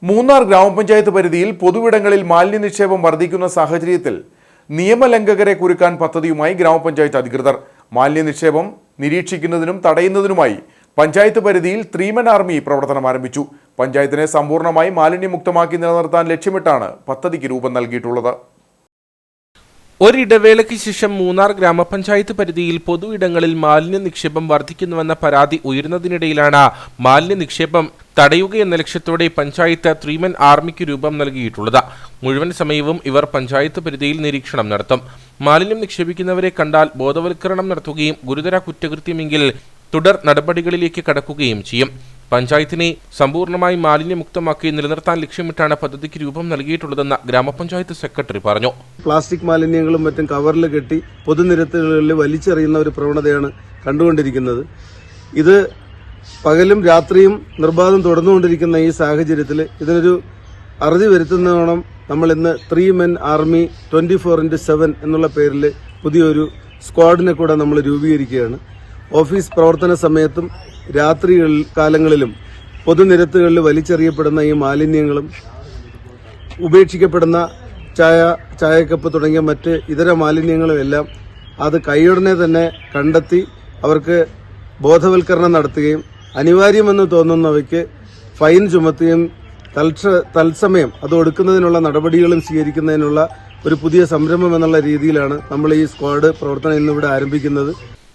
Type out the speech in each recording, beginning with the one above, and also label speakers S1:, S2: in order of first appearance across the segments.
S1: മൂന്നാർ ഗ്രാമപഞ്ചായത്ത് പരിധിയിൽ പൊതുവിടങ്ങളിൽ മാലിന്യ നിക്ഷേപം വർദ്ധിക്കുന്ന സാഹചര്യത്തിൽ നിയമലംഘകരെ കുരുക്കാൻ പദ്ധതിയുമായി ഗ്രാമപഞ്ചായത്ത് അധികൃതർ. മാലിന്യ നിക്ഷേപം നിരീക്ഷിക്കുന്നതിനും തടയുന്നതിനുമായി പഞ്ചായത്ത് പരിധിയിൽ 3-man ആർമി പ്രവർത്തനം ആരംഭിച്ചു. പഞ്ചായത്തിനെ സമ്പൂർണ്ണമായി മാലിന്യമുക്തമാക്കി നിലനിർത്താൻ ലക്ഷ്യമിട്ടാണ് പദ്ധതിക്ക് രൂപം നൽകിയിട്ടുള്ളത്.
S2: ഒരിടവേളയ്ക്ക് ശേഷം മൂന്നാർ ഗ്രാമപഞ്ചായത്ത് പരിധിയിൽ പൊതു ഇടങ്ങളിൽ മാലിന്യ നിക്ഷേപം വർദ്ധിക്കുന്നുവെന്ന പരാതി ഉയരുന്നതിനിടയിലാണ് മാലിന്യ നിക്ഷേപം തടയുകയെന്ന ലക്ഷ്യത്തോടെ പഞ്ചായത്ത് 3-man ആർമിക്ക് രൂപം നൽകിയിട്ടുള്ളത്. മുഴുവൻ സമയവും ഇവർ പഞ്ചായത്ത് പരിധിയിൽ നിരീക്ഷണം നടത്തും. മാലിന്യം നിക്ഷേപിക്കുന്നവരെ കണ്ടാൽ ബോധവൽക്കരണം നടത്തുകയും ഗുരുതര കുറ്റകൃത്യമെങ്കിൽ തുടർ നടപടികളിലേക്ക് കടക്കുകയും ചെയ്യും. പഞ്ചായത്തിനെ സമ്പൂർണ്ണമായി മാലിന്യമുക്തമാക്കി നിലനിർത്താൻ ലക്ഷ്യമിട്ടാണ് പദ്ധതിക്ക് രൂപം നൽകിയിട്ടുള്ളതെന്ന് ഗ്രാമപഞ്ചായത്ത് സെക്രട്ടറി പറഞ്ഞു.
S3: പ്ലാസ്റ്റിക് മാലിന്യങ്ങളും മറ്റും കവറിൽ കെട്ടി പൊതുനിരത്തുകളിൽ വലിച്ചെറിയുന്ന ഒരു പ്രവണതയാണ് കണ്ടുകൊണ്ടിരിക്കുന്നത്. ഇത് പകലും രാത്രിയും നിർബാധം തുടർന്നുകൊണ്ടിരിക്കുന്ന ഈ സാഹചര്യത്തിൽ ഇതിനൊരു അറുതി വരുത്തുന്നതോണം നമ്മൾ ഇന്ന് 3-man ആർമി 24/7 എന്നുള്ള പേരിൽ പുതിയൊരു സ്ക്വാഡിനെ കൂടെ നമ്മൾ രൂപീകരിക്കുകയാണ്. ഓഫീസ് പ്രവർത്തന സമയത്തും രാത്രി കാലങ്ങളിലും പൊതുനിരത്തുകളിൽ വലിച്ചെറിയപ്പെടുന്ന ഈ മാലിന്യങ്ങളും ഉപേക്ഷിക്കപ്പെടുന്ന ചായക്കപ്പ് തുടങ്ങിയ മറ്റ് ഇതര മാലിന്യങ്ങളും എല്ലാം അത് കൈയുടനെ തന്നെ കണ്ടെത്തി അവർക്ക് ബോധവൽക്കരണം നടത്തുകയും അനിവാര്യമെന്ന് തോന്നുന്നവയ്ക്ക് ഫൈൻ ചുമത്തുകയും തത്സമയം അത് ഒടുക്കുന്നതിനുള്ള നടപടികളും സ്വീകരിക്കുന്നതിനുള്ള ഒരു പുതിയ സംരംഭം എന്നുള്ള രീതിയിലാണ് നമ്മൾ ഈ സ്ക്വാഡ് പ്രവർത്തനം ഇന്നിവിടെ ആരംഭിക്കുന്നത്.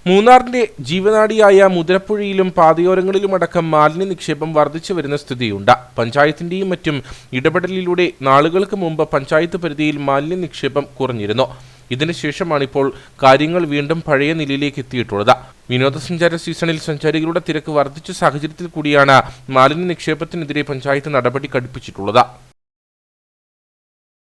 S2: മൂന്നാറിന്റെ ജീവനാഡിയായ മുതിരപ്പുഴയിലും പാതയോരങ്ങളിലുമടക്കം മാലിന്യ നിക്ഷേപം വർദ്ധിച്ചു വരുന്ന സ്ഥിതിയുണ്ട്. പഞ്ചായത്തിന്റെയും മറ്റും ഇടപെടലിലൂടെ നാളുകൾക്ക് മുമ്പ് പഞ്ചായത്ത് പരിധിയിൽ മാലിന്യ നിക്ഷേപം കുറഞ്ഞിരുന്നു. ഇതിനുശേഷമാണിപ്പോൾ കാര്യങ്ങൾ വീണ്ടും പഴയ നിലയിലേക്ക് എത്തിയിട്ടുള്ളത്. വിനോദസഞ്ചാര സീസണിൽ സഞ്ചാരികളുടെ തിരക്ക് വർദ്ധിച്ച സാഹചര്യത്തിൽ കൂടിയാണ് മാലിന്യ നിക്ഷേപത്തിനെതിരെ പഞ്ചായത്ത് നടപടി കടുപ്പിച്ചിട്ടുള്ളത്.